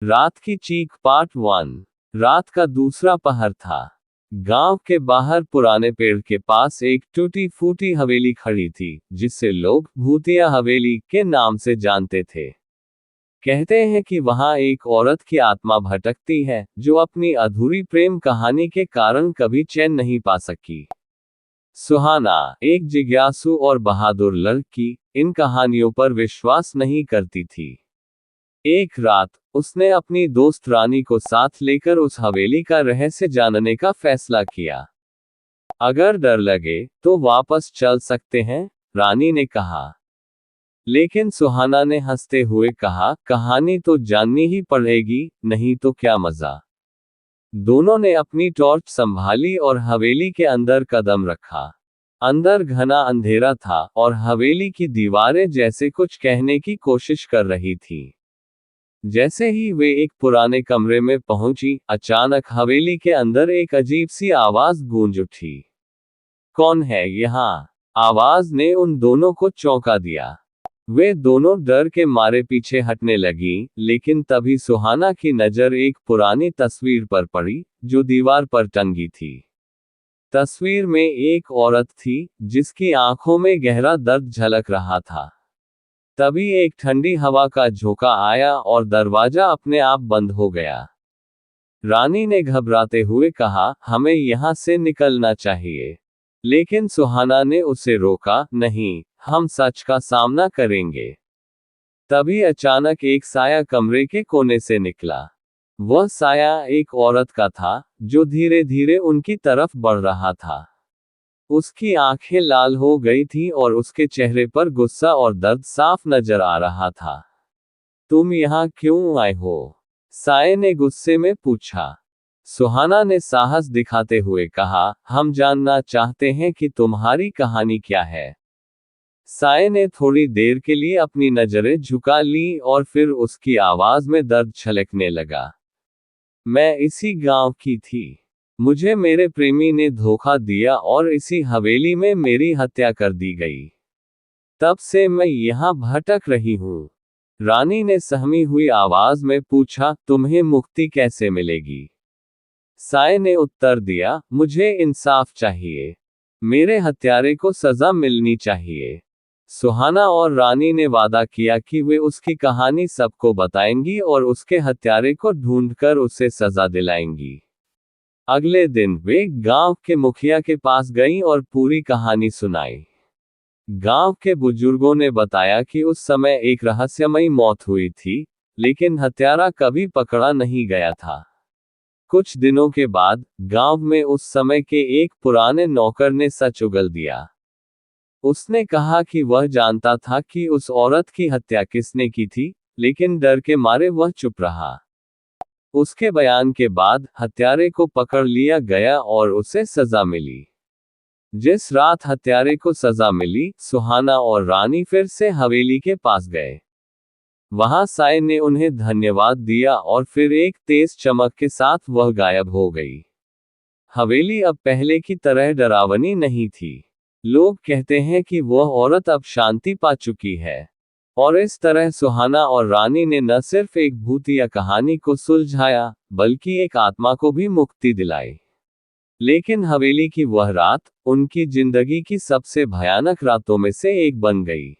रात की चीख पार्ट 1। रात का दूसरा पहर था। गांव के बाहर पुराने पेड़ के पास एक टूटी फूटी हवेली खड़ी थी, जिसे लोग भूतिया हवेली के नाम से जानते थे। कहते हैं कि वहां एक औरत की आत्मा भटकती है, जो अपनी अधूरी प्रेम कहानी के कारण कभी चैन नहीं पा सकी। सुहाना, एक जिज्ञासु और बहादुर लड़की, इन कहानियों पर विश्वास नहीं करती थी। एक रात, उसने अपनी दोस्त रानी को साथ लेकर उस हवेली का रहस्य जानने का फैसला किया। अगर डर लगे, तो वापस चल सकते हैं, रानी ने कहा। लेकिन सुहाना ने हंसते हुए कहा, कहानी तो जाननी ही पड़ेगी, नहीं तो क्या मजा। दोनों ने अपनी टॉर्च संभाली और हवेली के अंदर कदम रखा। अंदर घना अंधेरा था, और हवेली की दीवारें जैसे कुछ कहने की कोशिश कर रही थी। जैसे ही वे एक पुराने कमरे में पहुंची, अचानक हवेली के अंदर एक अजीब सी आवाज गूंज उठी। कौन है यहाँ? आवाज ने उन दोनों को चौंका दिया। वे दोनों डर के मारे पीछे हटने लगी, लेकिन तभी सुहाना की नजर एक पुरानी तस्वीर पर पड़ी, जो दीवार पर टंगी थी। तस्वीर में एक औरत थी, जिसकी आंखों में गहरा दर्द झलक रहा था। तभी एक ठंडी हवा का झोंका आया और दरवाजा अपने आप बंद हो गया। रानी ने घबराते हुए कहा, हमें यहाँ से निकलना चाहिए। लेकिन सुहाना ने उसे रोका, नहीं, हम सच का सामना करेंगे। तभी अचानक एक साया कमरे के कोने से निकला। वह साया एक औरत का था, जो धीरे धीरे उनकी तरफ बढ़ रहा था। उसकी आंखें लाल हो गई थीं और उसके चेहरे पर गुस्सा और दर्द साफ नजर आ रहा था। तुम यहाँ क्यों आए हो? साये ने गुस्से में पूछा। सुहाना ने साहस दिखाते हुए कहा, हम जानना चाहते हैं कि तुम्हारी कहानी क्या है। साये ने थोड़ी देर के लिए अपनी नजरें झुका ली और फिर उसकी आवाज में दर्द छलकने लगा। मैं इसी गांव की थी। मुझे मेरे प्रेमी ने धोखा दिया और इसी हवेली में मेरी हत्या कर दी गई। तब से मैं यहाँ भटक रही हूँ। रानी ने सहमी हुई आवाज में पूछा, तुम्हें मुक्ति कैसे मिलेगी? साये ने उत्तर दिया, मुझे इंसाफ चाहिए। मेरे हत्यारे को सजा मिलनी चाहिए। सुहाना और रानी ने वादा किया कि वे उसकी कहानी सबको बताएंगी और उसके हत्यारे को ढूंढकर उसे सजा दिलाएंगी। अगले दिन वे गांव के मुखिया के पास गईं और पूरी कहानी सुनाई। गांव के बुजुर्गों ने बताया कि उस समय एक रहस्यमयी मौत हुई थी, लेकिन हत्यारा कभी पकड़ा नहीं गया था। कुछ दिनों के बाद, गांव में उस समय के एक पुराने नौकर ने सच उगल दिया। उसने कहा कि वह जानता था कि उस औरत की हत्या किसने की थी, लेकिन डर के मारे वह चुप रहा। उसके बयान के बाद हत्यारे को पकड़ लिया गया और उसे सजा मिली। जिस रात हत्यारे को सजा मिली, सुहाना और रानी फिर से हवेली के पास गए। वहां साये ने उन्हें धन्यवाद दिया और फिर एक तेज चमक के साथ वह गायब हो गई। हवेली अब पहले की तरह डरावनी नहीं थी। लोग कहते हैं कि वह औरत अब शांति पा चुकी है। और इस तरह सुहाना और रानी ने न सिर्फ एक भूतिया कहानी को सुलझाया, बल्कि एक आत्मा को भी मुक्ति दिलाई। लेकिन हवेली की वह रात, उनकी जिंदगी की सबसे भयानक रातों में से एक बन गई।